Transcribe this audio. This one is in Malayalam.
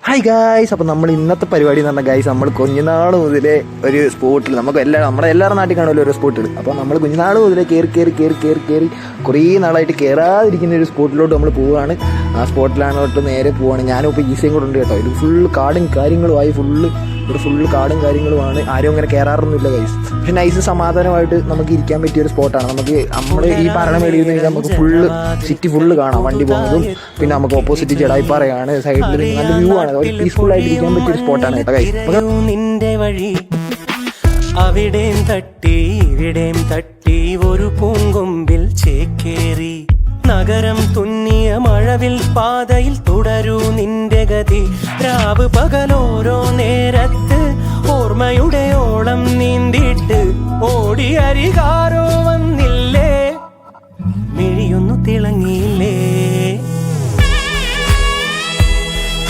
Hi guys. അപ്പോൾ നമ്മൾ ഇന്നത്തെ പരിപാടി എന്ന് പറഞ്ഞാൽ ഗായ്സ്, നമ്മൾ കുഞ്ഞുനാൾ മുതലേ ഒരു സ്പോട്ടിൽ നമ്മുടെ എല്ലാവരുടെ നാട്ടിൽ കാണുമല്ലോ ഓരോ സ്പോട്ടുകൾ. അപ്പോൾ നമ്മൾ കുഞ്ഞുനാൾ മുതലേ കയറി കുറേ നാളായിട്ട് കയറാതിരിക്കുന്ന ഒരു സ്പോട്ടിലോട്ട് നമ്മൾ പോവുകയാണ്. ആ സ്പോട്ടിലാണോട്ട് നേരെ പോവുകയാണ്. ഞാനും ഇപ്പോൾ ഈസിയും കൂടെ ഉണ്ട് കേട്ടോ. ഇത് ഫുള്ള് കാടും കാര്യങ്ങളുമായി ഇവിടെ ഫുള്ള് കാടും കാര്യങ്ങളുമാണ്. ആരും അങ്ങനെ കയറാറൊന്നുമില്ല ഗൈസ്. പക്ഷെ നൈസ് സമാധാനമായിട്ട് നമുക്ക് ഇരിക്കാൻ പറ്റിയ ഒരു സ്പോട്ടാണ്. നമ്മൾ ഈ പറഞ്ഞ മേടിയിൽ നിന്ന് നമുക്ക് ഫുള്ള് സിറ്റി ഫുള്ള് കാണാം, വണ്ടി പോകുന്നതും. പിന്നെ നമുക്ക് ഓപ്പോസിറ്റ് ജഡായിപ്പാറയാണ്, സൈഡിൽ നല്ല വ്യൂ ആണ്. ഒരു പീസ്ഫുൾ ആയിട്ട് ഇരിക്കാൻ പറ്റിയ ഒരു സ്പോട്ടാണ് കേട്ടോ ഗൈസ്. നിന്റെ വഴി അവിടെയും തട്ടി ഇവിടെയും തട്ടി ഒരു പൂങ്കൊമ്പിൽ ചേക്കേറി നഗരം തുന്നിയ മഴവിൽ പാതയിൽ തുടരൂ നിന്റെ ഗതി. രാവ് പകലോരോ നേരത്ത് ഓർമ്മയുടെ ഓളം നീന്തിട്ട് ഓടിയരികാ